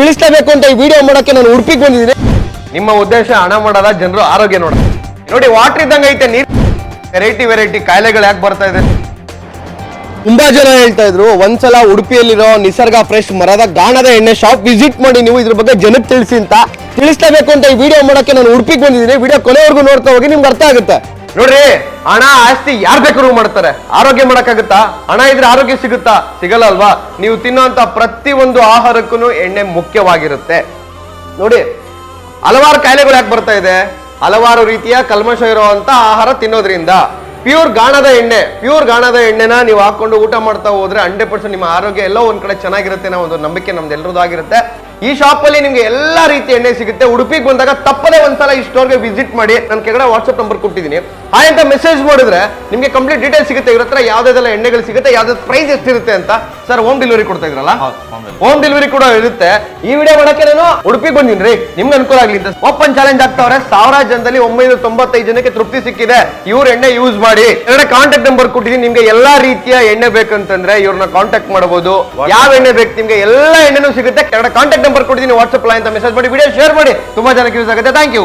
ತಿಳಿಸಲೇಬೇಕು ಅಂತ ಈ ವಿಡಿಯೋ ಮಾಡೋಕೆ ನಾನು ಉಡುಪಿಗೆ ಬಂದಿದ್ದೀನಿ. ನಿಮ್ಮ ಉದ್ದೇಶ ಹಣ ಮಾಡೋದ, ಜನರು ಆರೋಗ್ಯ ನೋಡ. ನೋಡಿ, ವಾಟರ್ ಇದ್ದಂಗೆ ಐತೆ ನೀರು. ವೆರೈಟಿ ಕಾಯಿಲೆಗಳು ಯಾಕೆ ಬರ್ತಾ ಇದೆ? ತುಂಬಾ ಜನ ಹೇಳ್ತಾ ಇದ್ರು, ಒಂದ್ಸಲ ಉಡುಪಿಯಲ್ಲಿರೋ ನಿಸರ್ಗ ಫ್ರೆಶ್ ಮರದ ಗಾಣದ ಎಣ್ಣೆ ಶಾಪ್ ವಿಸಿಟ್ ಮಾಡಿ, ನೀವು ಇದ್ರ ಬಗ್ಗೆ ಜನಕ್ಕೆ ತಿಳಿಸಿ ಅಂತ. ತಿಳಿಸಲೇಬೇಕು ಅಂತ ಈ ವಿಡಿಯೋ ಮಾಡೋಕೆ ನಾನು ಉಡುಪಿಗೆ ಬಂದಿದ್ದೀನಿ. ವಿಡಿಯೋ ಕೊನೆವರೆಗೂ ನೋಡ್ತಾ ಹೋಗಿ, ನಿಮ್ಗೆ ಅರ್ಥ ಆಗುತ್ತೆ. ನೋಡ್ರಿ, ಹಣ ಆಸ್ತಿ ಯಾರು ಬೇಕಾದ್ರೂ ಮಾಡ್ತಾರೆ, ಆರೋಗ್ಯ ಮಾಡಕ್ಕಾಗುತ್ತಾ? ಹಣ ಇದ್ರೆ ಆರೋಗ್ಯ ಸಿಗುತ್ತಾ? ಸಿಗಲ್ಲ ಅಲ್ವಾ? ನೀವು ತಿನ್ನೋಂತ ಪ್ರತಿಯೊಂದು ಆಹಾರಕ್ಕೂ ಎಣ್ಣೆ ಮುಖ್ಯವಾಗಿರುತ್ತೆ. ನೋಡಿ, ಹಲವಾರು ಕಾಯಿಲೆಗಳು ಯಾಕೆ ಬರ್ತಾ ಇದೆ? ಹಲವಾರು ರೀತಿಯ ಕಲ್ಮಶ ಇರುವಂತ ಆಹಾರ ತಿನ್ನೋದ್ರಿಂದ. ಪ್ಯೂರ್ ಗಾಣದ ಎಣ್ಣೆನ ನೀವು ಹಾಕೊಂಡು ಊಟ ಮಾಡ್ತಾ ಹೋದ್ರೆ 100% ನಿಮ್ಮ ಆರೋಗ್ಯ ಎಲ್ಲೋ ಒಂದ್ ಕಡೆ ಚೆನ್ನಾಗಿರುತ್ತೆ ಅನ್ನೋ ಒಂದು ನಂಬಿಕೆ ನಮ್ದೆಲ್ಲರದ್ದು ಆಗಿರುತ್ತೆ. ಈ ಶಾಪ್ ಅಲ್ಲಿ ನಿಮ್ಗೆ ಎಲ್ಲಾ ರೀತಿಯ ಎಣ್ಣೆ ಸಿಗುತ್ತೆ. ಉಡುಪಿಗೆ ಬಂದಾಗ ತಪ್ಪದೆ ಒಂದ್ಸಲ ಈ ಸ್ಟೋರ್ಗೆ ವಿಸಿಟ್ ಮಾಡಿ. ನಾನು ಕೆಳಗಡೆ ವಾಟ್ಸ್ಆಪ್ ನಂಬರ್ ಕೊಟ್ಟಿದ್ದೀನಿ. ಹಾಯ್ ಅಂತ ಮೆಸೇಜ್ ಮಾಡಿದ್ರೆ ನಿಮ್ಗೆ ಕಂಪ್ಲೀಟ್ ಡೀಟೇಲ್ ಸಿಗುತ್ತೆ. ಇವ್ರ ಹತ್ರ ಯಾವ್ದಾದೆಲ್ಲ ಎಣ್ಣೆಗಳು ಸಿಗುತ್ತೆ, ಯಾವ್ದಾದ್ರು ಪ್ರೈಸ್ ಎಷ್ಟಿರುತ್ತೆ ಅಂತ. ಸರ್, ಹೋಮ್ ಡೆಲಿವರಿ ಕೊಡ್ತಾ ಇದ್ರಲ್ಲ? ಹೋಮ್ ಡೆಲಿವರಿ ಕೂಡ ಇರುತ್ತೆ. ಈ ವಿಡಿಯೋ ಮಾಡಕ್ಕೆ ನಾನು ಉಡುಪಿಗೆ ಬಂದಿನ್ರಿ, ನಿಮ್ಗೆ ಅನುಕೂಲ ಆಗ್ಲಿ ಅಂತ. Open challenge ಆಗ್ತಾವ್ರೆ. 1000 ಜನದಲ್ಲಿ 995 ಜನಕ್ಕೆ ತೃಪ್ತಿ ಸಿಕ್ಕಿದೆ. ಇವ್ರ ಎಣ್ಣೆ ಯೂಸ್ ಮಾಡಿ. ಕಾಂಟ್ಯಾಕ್ಟ್ ನಂಬರ್ ಕೊಟ್ಟಿದ್ದೀನಿ. ನಿಮ್ಗೆ ಎಲ್ಲಾ ರೀತಿಯ ಎಣ್ಣೆ ಬೇಕಂತಂದ್ರೆ ಇವ್ರನ್ನ ಕಾಂಟ್ಯಾಕ್ಟ್ ಮಾಡಬಹುದು. ಯಾವ ಎಣ್ಣೆ ಬೇಕು ನಿಮ್ಗೆ ಎಲ್ಲಾ ಎಣ್ಣೆನೂ ಸಿಗುತ್ತೆ. ಕಾಂಟ್ಯಾಕ್ಟ್ ನಂಬರ್ ಕೊಟ್ಟಿದ್ದೀನಿ. ವಾಟ್ಸ್ಆಪ್ ಲೈನ್ ಅಂತ ಮೆಸೇಜ್ ಮಾಡಿ, ವಿಡಿಯೋ ಶೇರ್ ಮಾಡಿ. ತುಂಬಾ ಜನಕ್ಕೆ ಯೂಸ್ ಆಗುತ್ತೆ. Thank you.